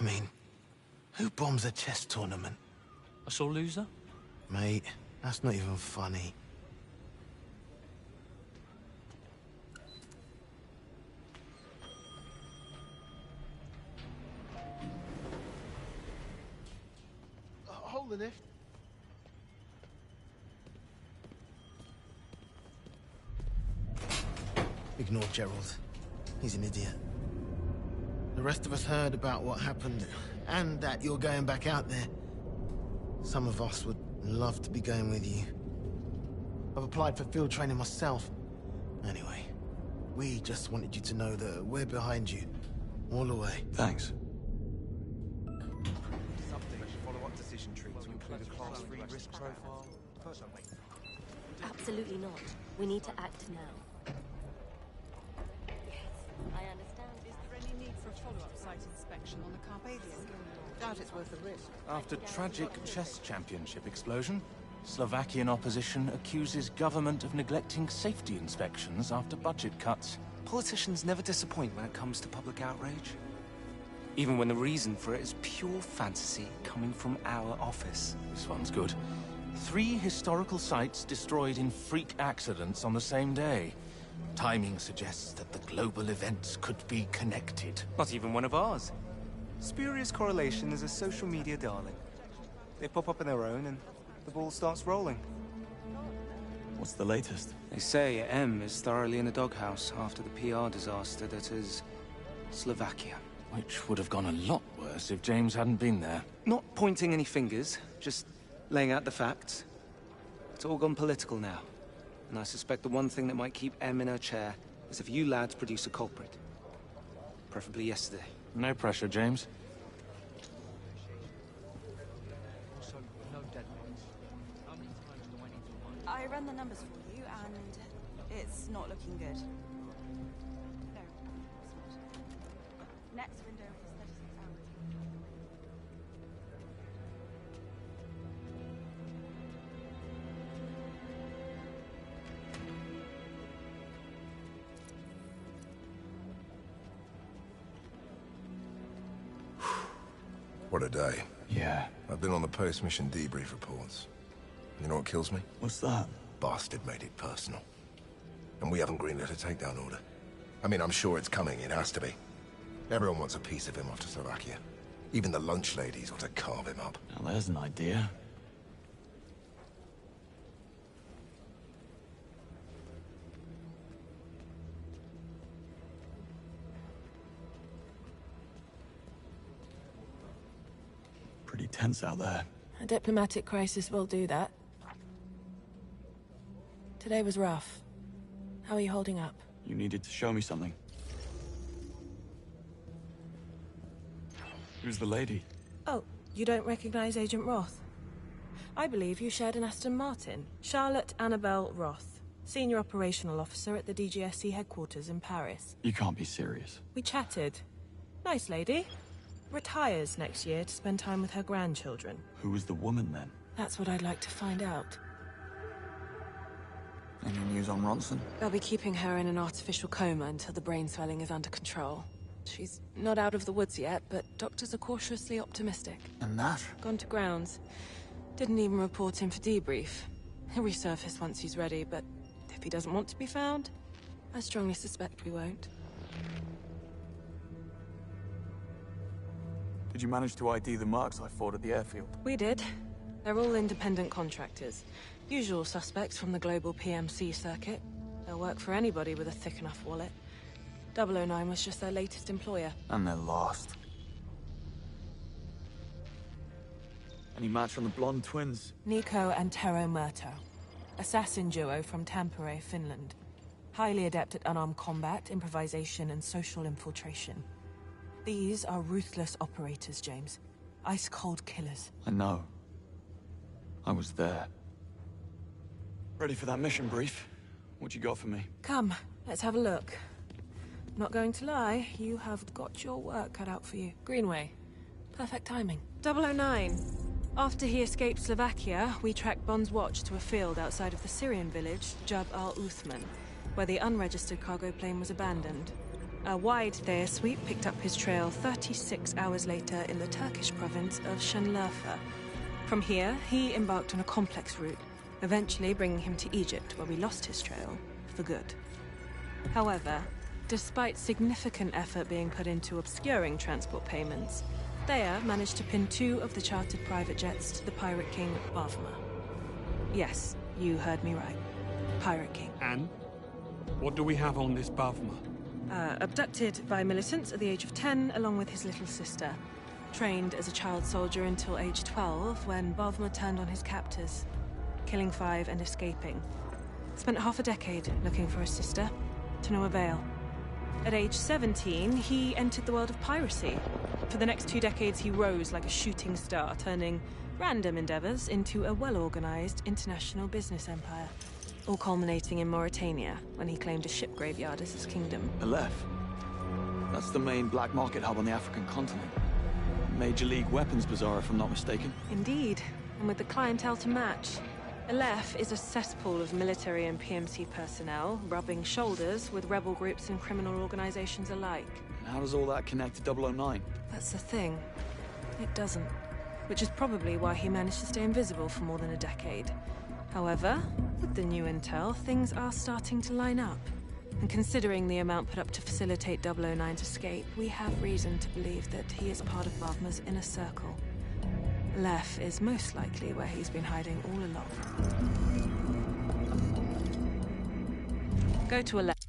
I mean, who bombs a chess tournament? A sore loser? Mate, that's not even funny. Hold the lift. Ignore Gerald. He's an idiot. The rest of us heard about what happened, and that you're going back out there. Some of us would love to be going with you. I've applied for field training myself. Anyway, we just wanted you to know that we're behind you, all the way. Thanks. Follow-up decision tree to include a Class 3 risk profile. Absolutely not. We need to act now. I understand. Is there any need for a follow-up site inspection on the Carpathian? Doubt it's worth the risk. After tragic chess championship explosion, Slovakian opposition accuses government of neglecting safety inspections after budget cuts. Politicians never disappoint when it comes to public outrage. Even when the reason for it is pure fantasy coming from our office. This one's good. 3 historical sites destroyed in freak accidents on the same day. Timing suggests that the global events could be connected. Not even one of ours. Spurious correlation is a social media darling. They pop up on their own and the ball starts rolling. What's the latest? They say M is thoroughly in the doghouse after the PR disaster that is Slovakia. Which would have gone a lot worse if James hadn't been there. Not pointing any fingers, just laying out the facts. It's all gone political now. And I suspect the one thing that might keep M in her chair is if you lads produce a culprit. Preferably yesterday. No pressure, James. I ran the numbers for you, and it's not looking good. No, it's not. Next window is 36 hours. What a day. Yeah. I've been on the post-mission debrief reports. You know what kills me? What's that? Bastard made it personal. And we haven't greenlit a takedown order. I mean, I'm sure it's coming, it has to be. Everyone wants a piece of him after Slovakia. Even the lunch ladies ought to carve him up. Now there's an idea. Pretty tense out there. A diplomatic crisis will do that. Today was rough. How are you holding up? You needed to show me something. Who's the lady? Oh, you don't recognize Agent Roth? I believe you shared an Aston Martin. Charlotte Annabelle Roth, Senior Operational Officer at the DGSC headquarters in Paris. You can't be serious. We chatted. Nice lady. Retires next year to spend time with her grandchildren. Who was the woman then? That's what I'd like to find out. Any news on Ronson? They'll be keeping her in an artificial coma until the brain swelling is under control. She's not out of the woods yet, but doctors are cautiously optimistic. And that? Gone to grounds. Didn't even report him for debrief. He'll resurface once he's ready, but if he doesn't want to be found, I strongly suspect we won't. Did you manage to ID the marks I fought at the airfield? We did. They're all independent contractors. Usual suspects from the global PMC circuit. They'll work for anybody with a thick enough wallet. 009 was just their latest employer. And they're lost. Any match on the blonde twins? Nico and Tero Murto. Assassin duo from Tampere, Finland. Highly adept at unarmed combat, improvisation, and social infiltration. These are ruthless operators, James. Ice-cold killers. I know. I was there. Ready for that mission brief? What you got for me? Come, let's have a look. Not going to lie, you have got your work cut out for you. Greenway. Perfect timing. 009. After he escaped Slovakia, we tracked Bond's watch to a field outside of the Syrian village, Jab al-Uthman, where the unregistered cargo plane was abandoned. A wide Thayer sweep picked up his trail 36 hours later in the Turkish province of Şanlıurfa. From here, he embarked on a complex route, eventually bringing him to Egypt, where we lost his trail for good. However, despite significant effort being put into obscuring transport payments, Thayer managed to pin 2 of the chartered private jets to the Pirate King, Bavma. Yes, you heard me right. Pirate King. And? What do we have on this Bavma? Abducted by militants at the age of 10, along with his little sister. Trained as a child soldier until age 12, when Bavma turned on his captors, killing 5 and escaping. Spent half a decade looking for his sister, to no avail. At age 17, he entered the world of piracy. For the next 2 decades, he rose like a shooting star, turning random endeavors into a well-organized international business empire. All culminating in Mauritania, when he claimed a ship graveyard as his kingdom. Aleph? That's the main black market hub on the African continent. Major League weapons bazaar, if I'm not mistaken. Indeed, and with the clientele to match. Aleph is a cesspool of military and PMC personnel, rubbing shoulders with rebel groups and criminal organizations alike. And how does all that connect to 009? That's the thing. It doesn't. Which is probably why he managed to stay invisible for more than a decade. However, with the new intel, things are starting to line up. And considering the amount put up to facilitate 009's escape, we have reason to believe that he is part of Bavma's inner circle. Aleph is most likely where he's been hiding all along. Go to Aleph.